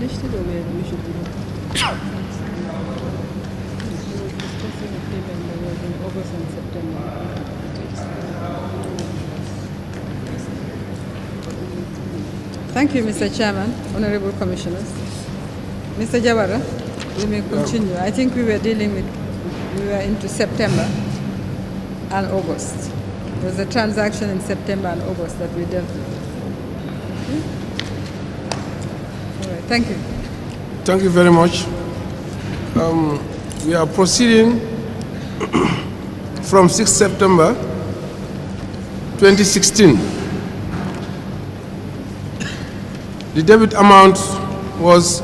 finished it or we should do it? We were discussing a payment that was in August and September. Thank you, Mr. Chairman, Honorable Commissioners. Mr. Jawara, we may continue. I think we were into September and August. There was a transaction in September and August that we dealt with. Okay? All right, thank you. Thank you very much. We are proceeding from 6 September 2016. The debit amount was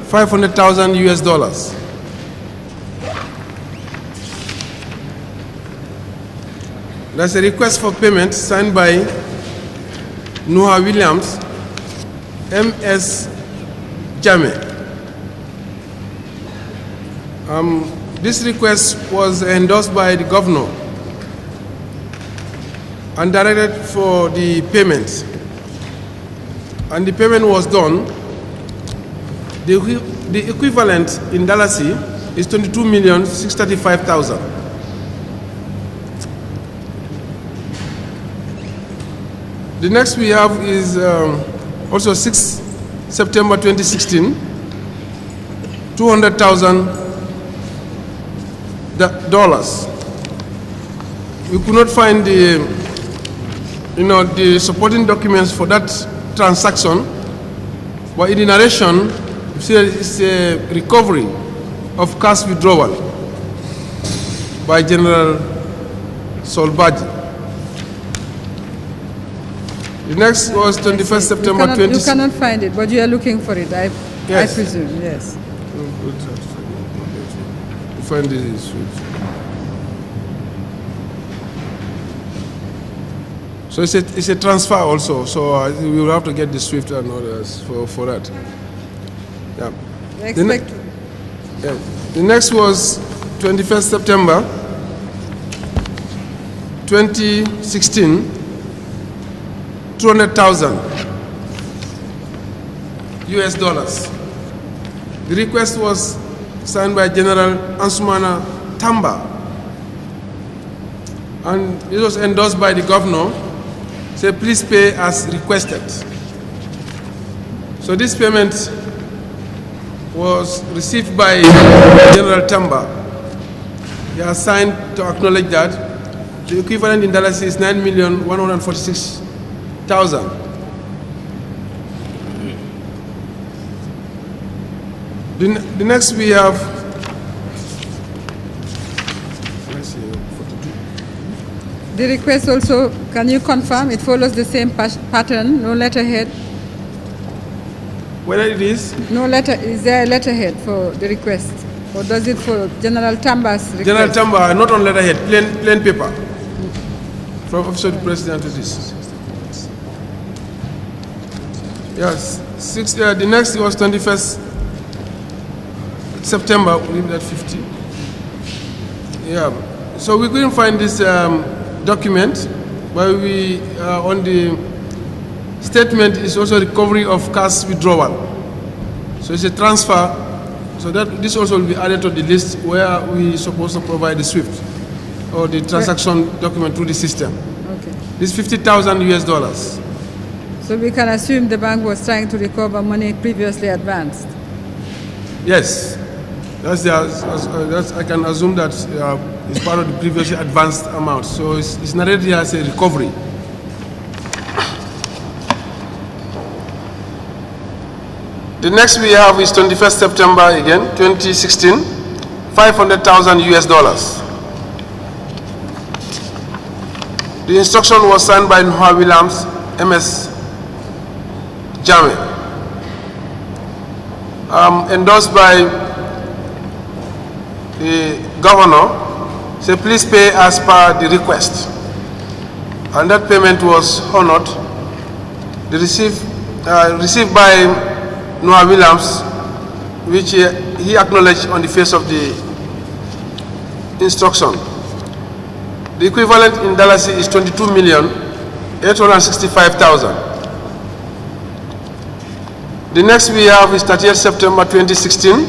500,000 US dollars. There's a request for payment signed by Noah Williams, M.S. Jame. This request was endorsed by the governor and directed for the payment. And the payment was done. The equivalent in dollars is $22,635,000. The next we have is also 6 September 2016, $200,000. We could not find the supporting documents for that transaction, but in the narration, you see it's a recovery of cash withdrawal by General Solbaji. The next was 21st September 20. You cannot find it, but you are looking for it, I presume, yes. You find this. So it's a transfer also, so we will have to get the SWIFT and others for that. Yeah. The next was 21st September 2016, 200,000 US dollars. The request was signed by General Ansumana Tamba, and it was endorsed by the governor. Say, please pay as requested. So this payment was received by General Tamba. He has signed to acknowledge that the equivalent in dollars is $9,146,000. The next we have the request also, can you confirm it follows the same pattern, no letterhead? Whether it is? No letter, is there a letterhead for the request? Or does it follow General Tamba's request? General Tamba, not on letterhead, plain paper. From Office of the President to this. Yes, the next was 21st September, we leave that 50. Yeah, so we couldn't find this document, but we on the statement is also recovery of cash withdrawal. So it's a transfer, so that this also will be added to the list where we supposed to provide the SWIFT or the transaction document through the system. Okay. This 50,000 US dollars. So we can assume the bank was trying to recover money previously advanced? Yes. That's I can assume that it's part of the previously advanced amount. So it's narrated here as a recovery. The next we have is 21st September again, 2016, 500,000 US dollars. The instruction was signed by Noah Williams, M.S. Jame, endorsed by the governor. Say, please pay as per the request. And that payment was honored. The received by Noah Williams, which he acknowledged on the face of the instruction. The equivalent in dollars is $22,865,000. The next we have is 30th September 2016,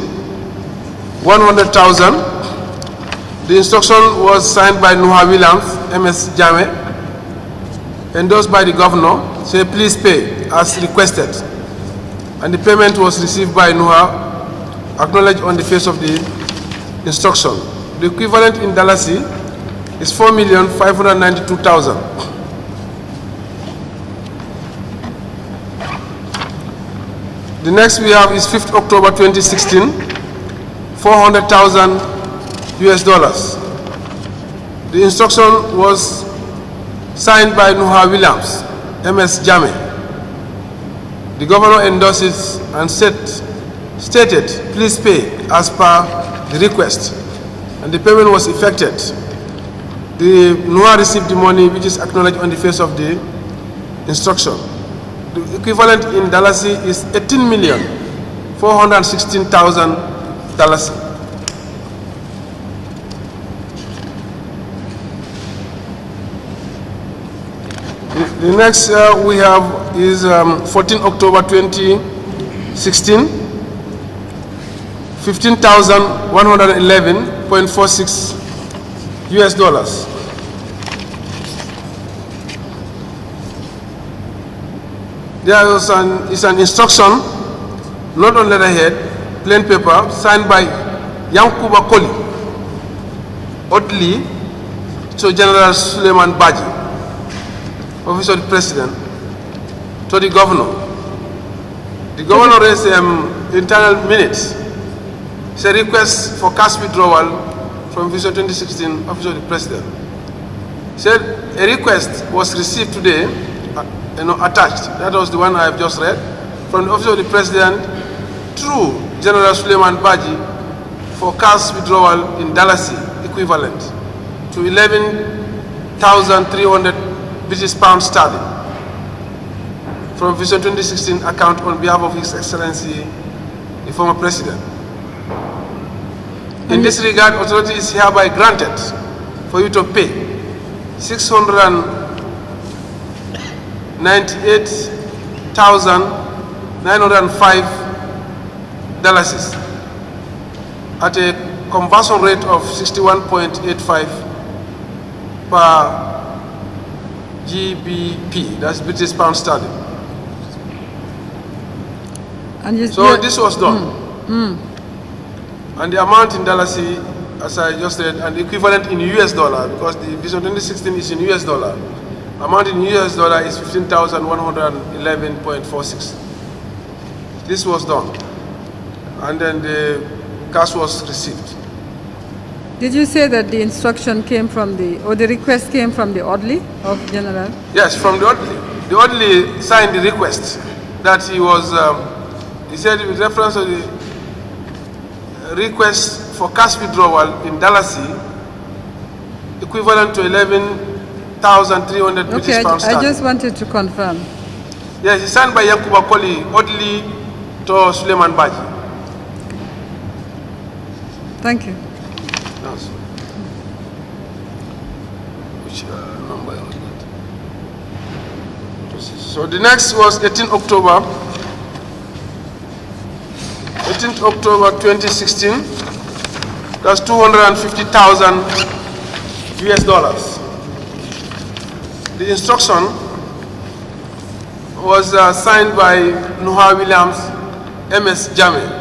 100,000. The instruction was signed by Nuha Williams, MS Jame, endorsed by the governor, say please pay as requested. And the payment was received by Nuha, acknowledged on the face of the instruction. The equivalent in Dalasi is 4,592,000. The next we have is 5th October 2016, 400,000 US dollars. The instruction was signed by Nuha Williams, MS Jame. The governor endorsed it and stated, please pay as per the request, and the payment was effected. The Nuha received the money which is acknowledged on the face of the instruction. The equivalent in Dalasi is 18,416,000 Dalasi. The next we have is 14 October 2016, 15,111.46 US dollars. There is an instruction, not on letterhead, plain paper, signed by Yankuba Koli, Odli, to General Suleiman Baji, Office of the President, to the governor. The governor raised internal minutes. It's a request for cash withdrawal from Vision 2016, Office of the President. Said a request was received today, attached. That was the one I have just read, from the Office of the President through General Suleiman Baji for cash withdrawal in Dalasi equivalent to 11,300 British pounds sterling from Vision 2016 account on behalf of His Excellency, the former President. In this regard, authority is hereby granted for you to pay $698,905 at a conversion rate of 61.85 per GBP, that's British pound sterling. So this was done. And the amount in Dalasi, as I just said, and the equivalent in US dollar, because the Vision 2016 is in US dollar, amount in US dollar is 15,111.46. This was done. And then the cash was received. Did you say that the instruction came from or the request came from the Odli of General? Yes, from the Odli. The Odli signed the request that he was, he said with reference to the request for cash withdrawal in Dalasi, equivalent to 11,300 British pounds. I just wanted to confirm. Yes, it's signed by Yankuba Koli, Odli to Suleiman Baji. Thank you. Yes. Which number was that? So the next was 18th October 2016. That's 250,000 US dollars. The instruction was signed by Nuha Williams, MS Jame.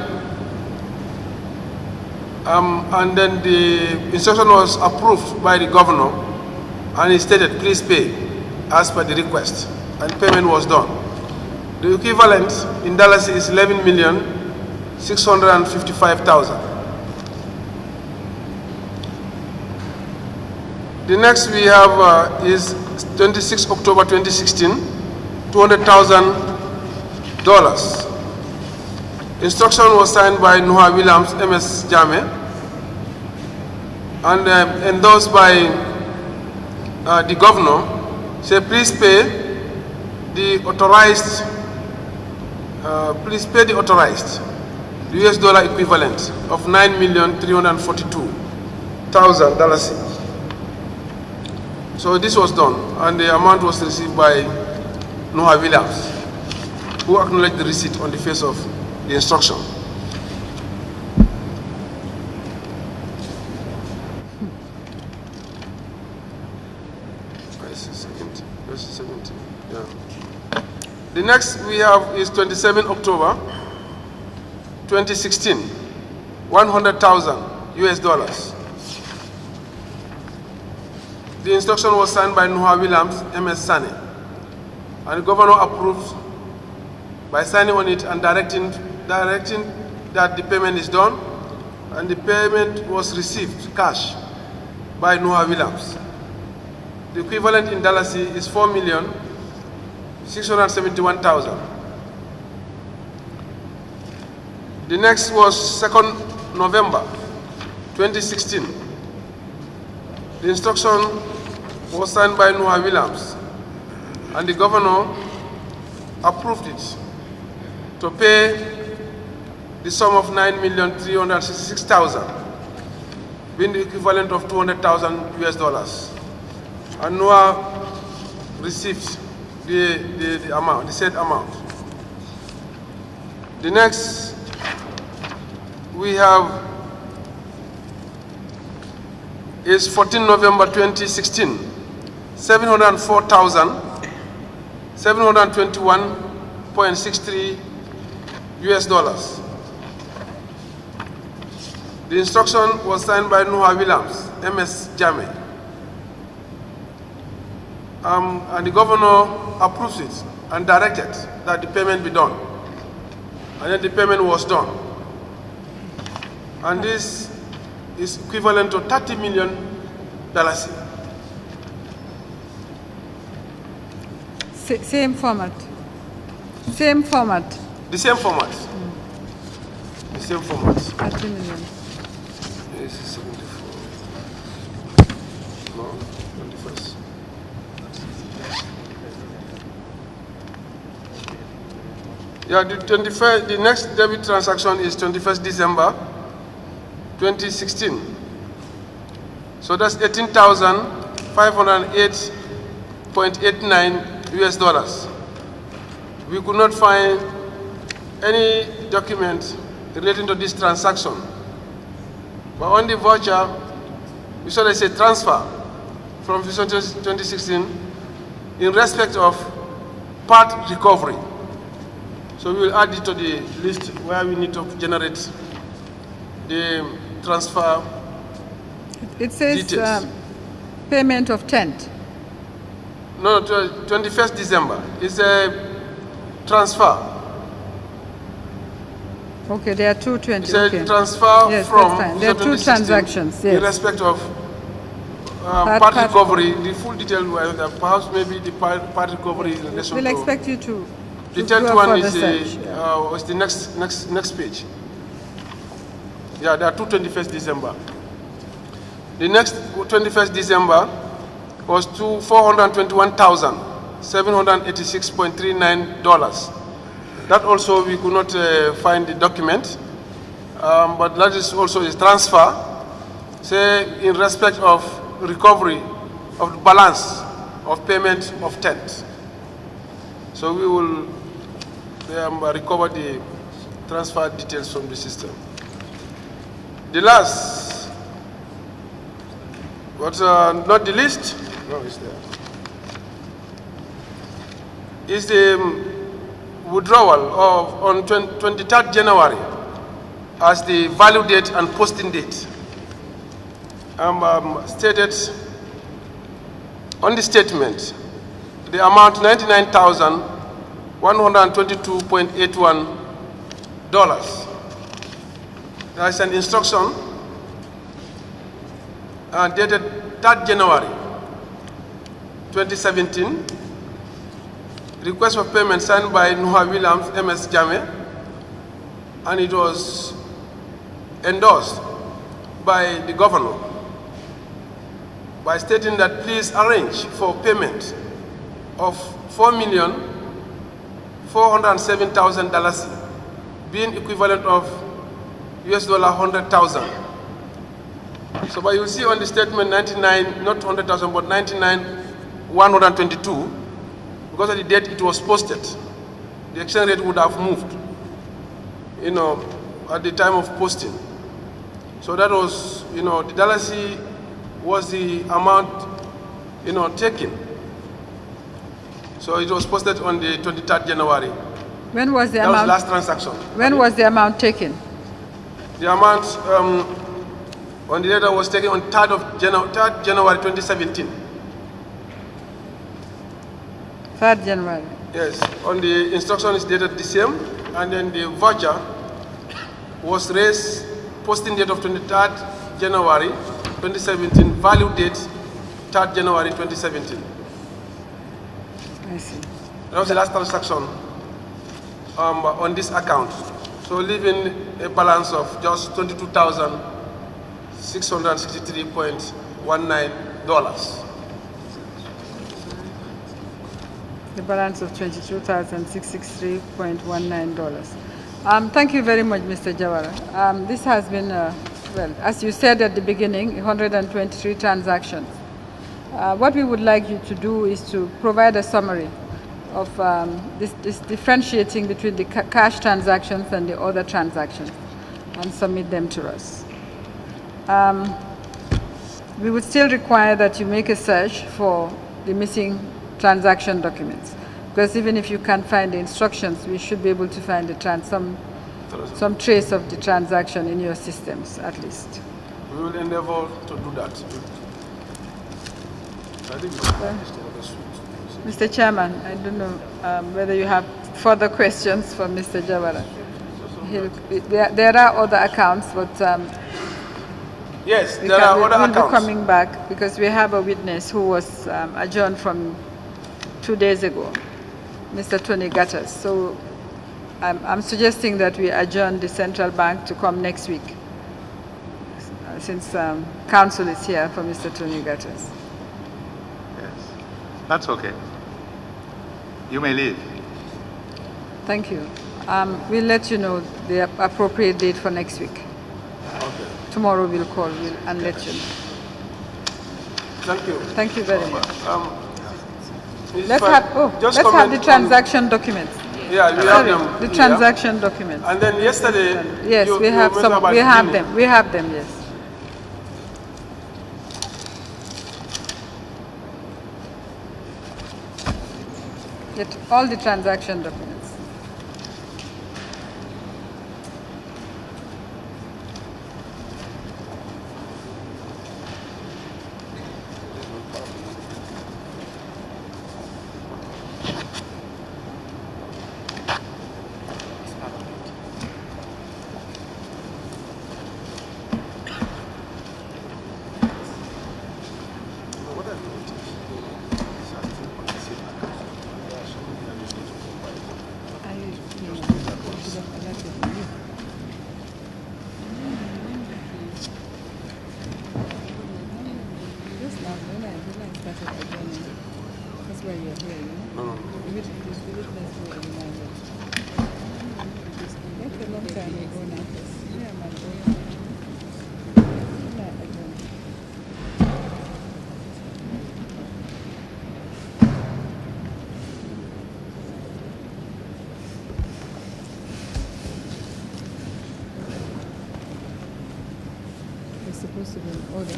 And then the instruction was approved by the governor, and he stated, please pay as per the request, and payment was done. The equivalent in Dallas is 11,655,000. The next we have is 26 October 2016, $200,000. Instruction was signed by Nuha Williams, MS Jame, and endorsed by the governor. Say, please pay the authorized. The US dollar equivalent of $9,342,000. So this was done, and the amount was received by Nuha Williams. who acknowledge the receipt on the face of the instruction. Yeah. The next we have is 27 October 2016, 100,000 US dollars. The instruction was signed by Nuha Williams, MS Sane, and the governor approved by signing on it and directing that the payment is done, and the payment was received cash by Nuha Williams. The equivalent in dollars is 4,671,000. The next was 2nd November 2016. The instruction was signed by Nuha Williams, and the governor approved it to pay the sum of 9,366,000, being the equivalent of 200,000 US dollars. And Nuha received the amount, the said amount. The next we have is 14 November 2016, 704,721.63 US dollars. The instruction was signed by Nuha Williams, MS Jame, and the governor approves it and directed that the payment be done. And then the payment was done. And this is equivalent to $30 million. Same format. Same format. The same format. The same format. 30 million. This is 74. No, 21st. Yeah, the next debit transaction is 21st December 2016. So that's 18,508.89 US dollars. We could not find any document relating to this transaction. But on the voucher, we saw there's a transfer from 2016 in respect of part recovery. So we will add it to the list where we need to generate the transfer. It says details. Payment of 10th. No, 21st December. It's a transfer. Okay, there are 220. It's a okay. transfer Yes, from that's fine. There are two 2016 transactions. Yes. in respect of part recovery. The full detail, perhaps maybe the part recovery in relation We'll to. expect you to. The do 10th a one further is search, was the next page. Yeah, there are two 21st December. The next 21st December was to $421,786.39. That also we could not find the document, but that is also a transfer, say in respect of recovery of the balance of payment of 10th. So we will recover the transfer details from the system. The last, but not the least, no, it's there, is the withdrawal of on 23rd January as the value date and posting date. Stated on the statement, the amount $99,122.81. There is an instruction dated 3rd January 2017. Request for payment signed by Nuha Williams, MS Jame, and it was endorsed by the governor by stating that please arrange for payment of $4,407,000, being equivalent of US dollar 100,000. So, but you see on the statement 99, not 100,000, but 99,122, because of the date it was posted. the exchange rate would have moved, at the time of posting. So that was, the dollar C was the amount, taken. So it was posted on the 23rd January. When was the that amount? That was last transaction. When was the amount taken? The amount on the letter was taken on 3rd January 2017. 3rd January. Yes, on the instruction is dated the same, and then the voucher was raised, posting date of 23rd January 2017, value date 3rd January 2017. I see. That was the last transaction on this account. So leaving a balance of just $22,663.19. The balance of $22,663.19. Thank you very much, Mr. Jawara. This has been, well, as you said at the beginning, 123 transactions. What we would like you to do is to provide a summary of this differentiating between the cash transactions and the other transactions and submit them to us. We would still require that you make a search for the missing transaction documents, because even if you can't find the instructions, we should be able to find the some trace of the transaction in your systems at least. We will endeavor to do that. Mr. Chairman, I don't know whether you have further questions for Mr. Jawara. There are other accounts, but yes, there are other accounts. We'll be coming back because we have a witness who was adjourned from 2 days ago, Mr. Tony Gattas. So I'm suggesting that we adjourn the central bank to come next week, since counsel is here for Mr. Tony Gattas. Yes, that's okay. You may leave. Thank you. We'll let you know the appropriate date for next week. Okay. Tomorrow we'll call and let you know. Thank you. Thank you very much. Let's have the transaction documents. Yeah, we have them. The transaction documents. And then yesterday, yes, we have some. We have them. We have them. Yes. Get all the transaction documents. Supposed to be in order.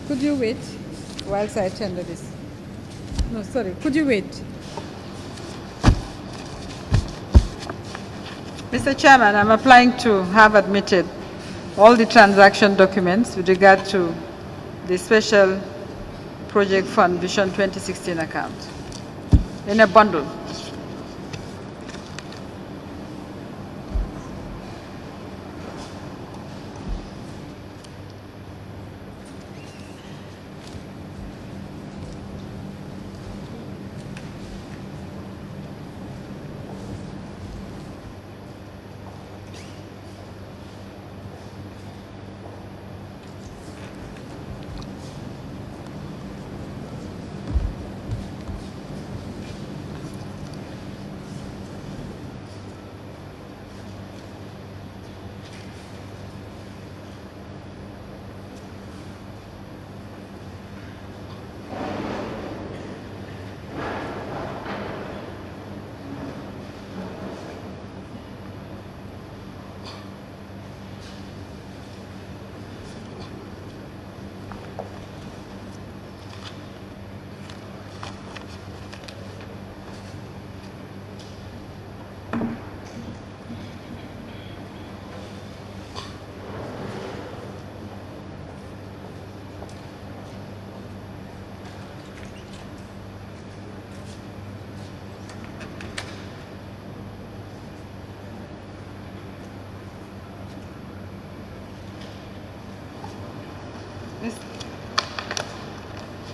Could you wait whilst I tender this? No, sorry. Could you wait? Mr. Chairman, I'm applying to have admitted all the transaction documents with regard to the Special Project Fund Vision 2016 account in a bundle.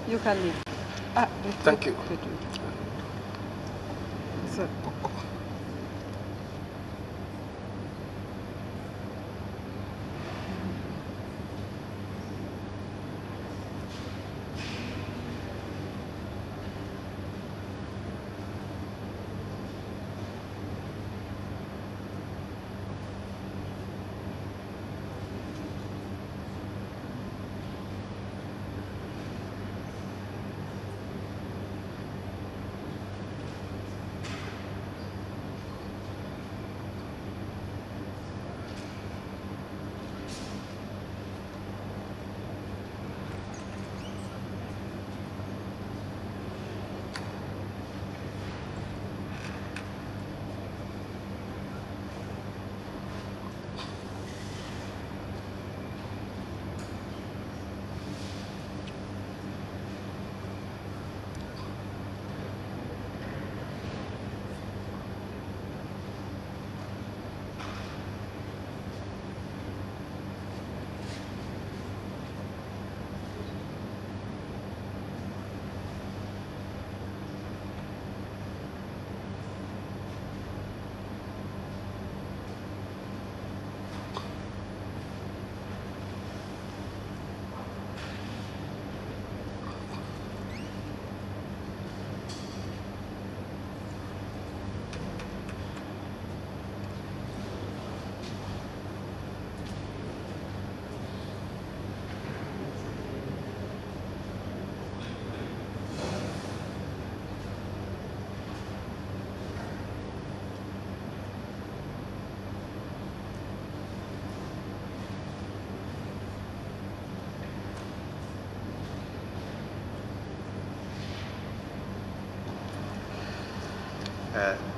You can leave. Thank you. So,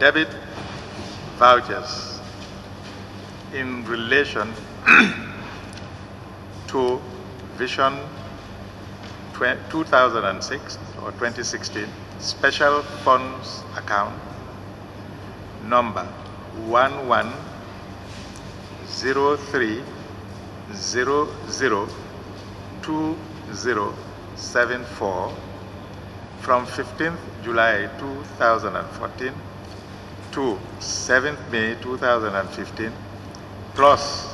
Debit vouchers in relation to Vision 2006 or 2016 Special Funds Account number 1103002074 from 15th July 2014 to 7th May 2015, plus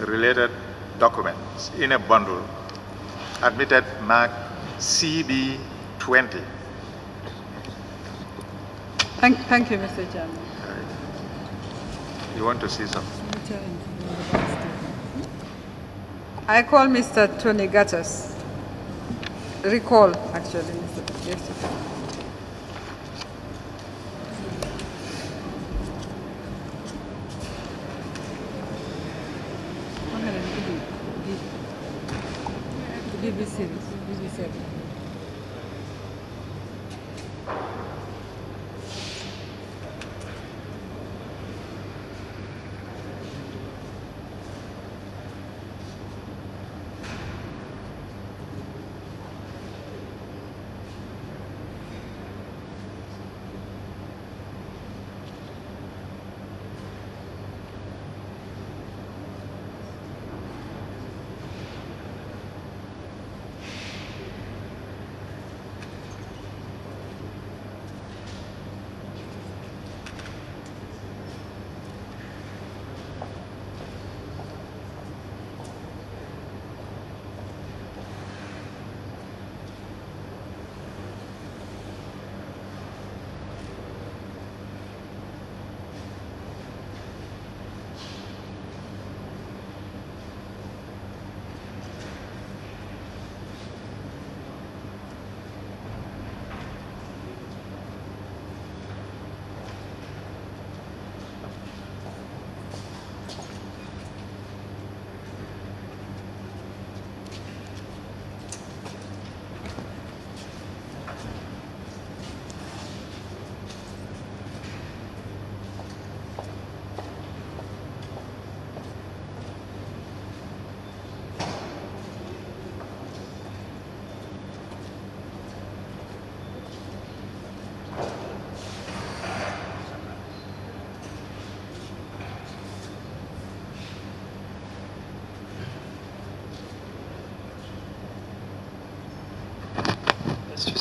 related documents in a bundle, admitted mark CB20. thank you, Mr. Chairman. You want to see something? I call Mr. Tony Gattas. Recall, actually, Mr. Yes, sir. BBC.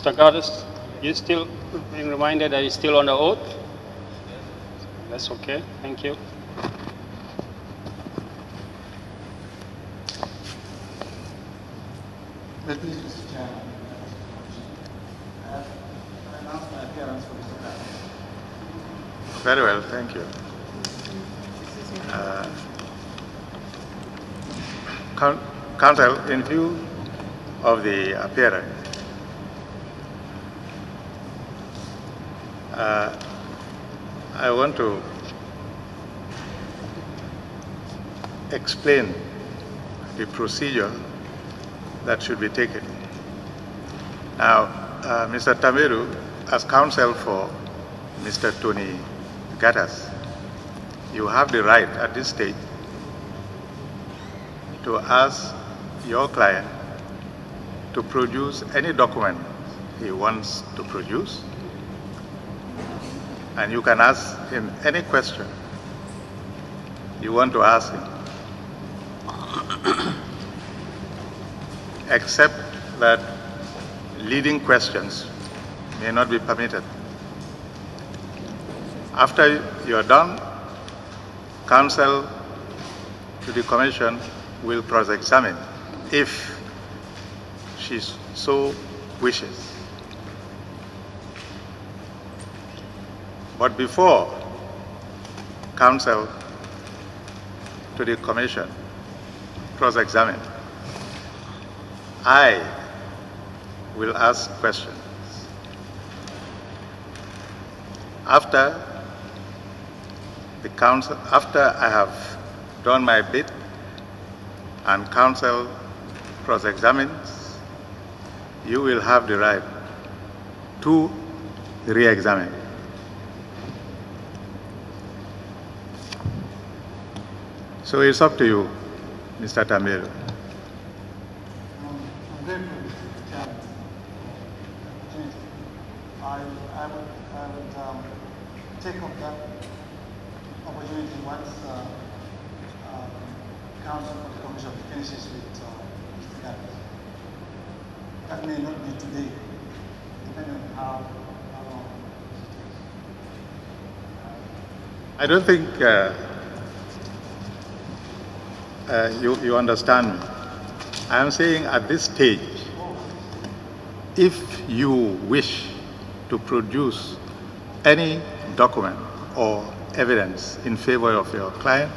Mr. Goddess, you still being reminded that you're still on the oath? That's okay. Thank you. Please, Mr. Chairman. I announce my appearance for Mr. Gaddis. Very well, thank you. Counsel, in view of the appearance, I want to explain the procedure that should be taken. Now, Mr. Tameru, as counsel for Mr. Tony Gattas, you have the right at this stage to ask your client to produce any document he wants to produce, and you can ask him any question you want to ask him, except that leading questions may not be permitted. After you're done, counsel to the commission will cross-examine if she so wishes. But before counsel to the commission cross-examine, I will ask questions. After I have done my bit and counsel cross-examines, you will have the right to re-examine. So it's up to you, Mr. Tameru. I'm grateful, Mr. Chairman, for the opportunity. I would take up that opportunity once counsel for the commission finishes with Mr. Gaddis. That may not be today, depending on how long it takes. I don't think you understand me. I am saying at this stage, if you wish to produce any document or evidence in favor of your client,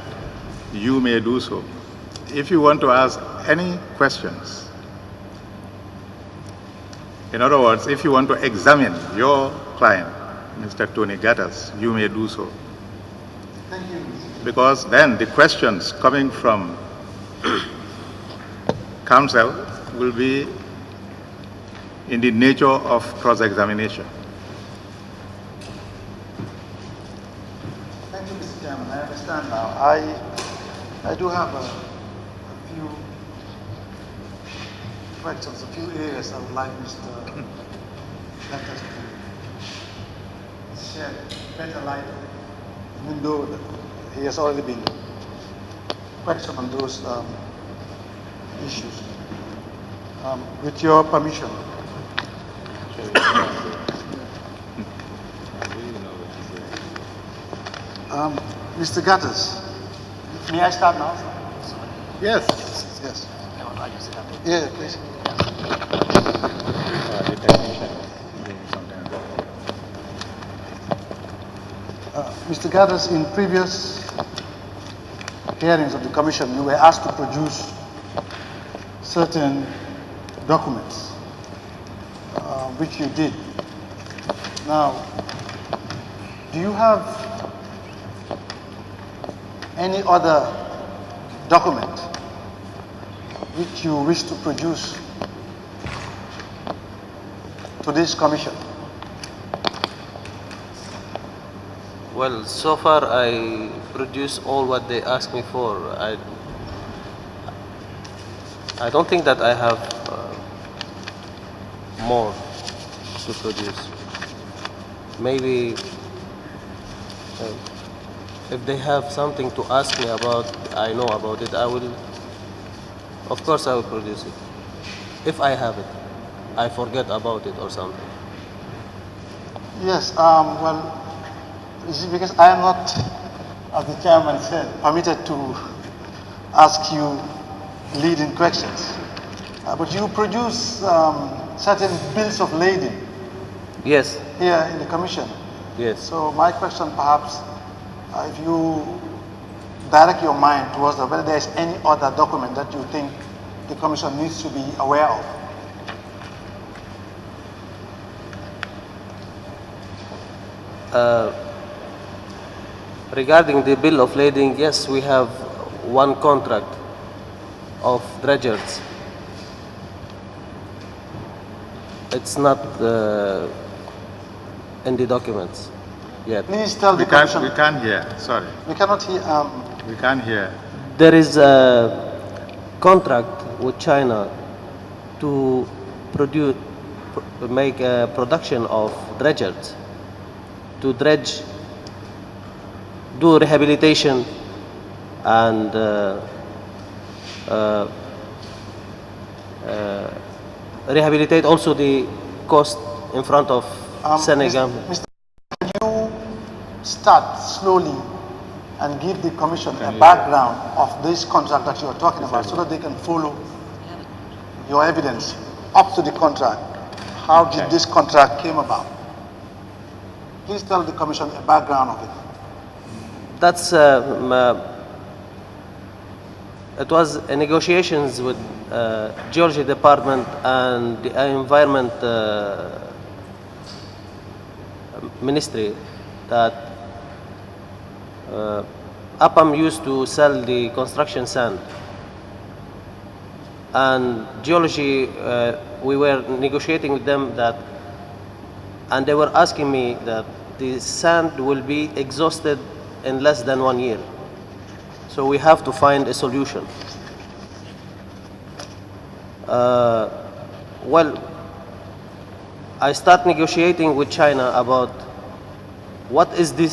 you may do so. If you want to ask any questions, in other words, if you want to examine your client, Mr. Tony Gattas, you may do so. Thank you, Mr. Because then the questions coming from counsel will be in the nature of cross-examination. Thank you, Mr. Chairman. I understand now. I do have a few questions, a few areas I would like Mr. Gattas to shed better light on, even though he has already been questioned on those issues. With your permission. Mr. Gattas, may I start now? Yes. Yes. Yeah, please. Mr. Gattas, in previous hearings of the commission, you were asked to produce certain documents, which you did. Now, do you have any other document which you wish to produce to this commission? Well, so far I produce all what they asked me for. I don't think that I have more to produce. Maybe if they have something to ask me about, I know about it, of course I will produce it, if I have it. I forget about it or something. Yes, well, you see, because I am not, as the chairman said, permitted to ask you leading questions. But you produce certain bills of lading Yes, here in the commission. yes. So my question perhaps, if you direct your mind towards whether there is any other document that you think the commission needs to be aware of. Regarding the bill of lading, yes, we have one contract of dredgers. It's not in the documents yet. Please tell the We can't, commission. we can't hear, sorry. We cannot hear. We can't hear. There is a contract with China to make a production of dredgers, to dredge, do rehabilitation, and rehabilitate also the coast in front of Senegal. Mr. Can you start slowly and give the commission a background of this contract that you are talking about so that they can follow your evidence up to the contract? How did this contract came about? Please tell the commission a background of it. That's it was negotiations with Geology Department and the Environment Ministry that APAM used to sell the construction sand, and Geology, we were negotiating with them that, and they were asking me that the sand will be exhausted in less than 1 year. So we have to find a solution. Well, I start negotiating with China about what is this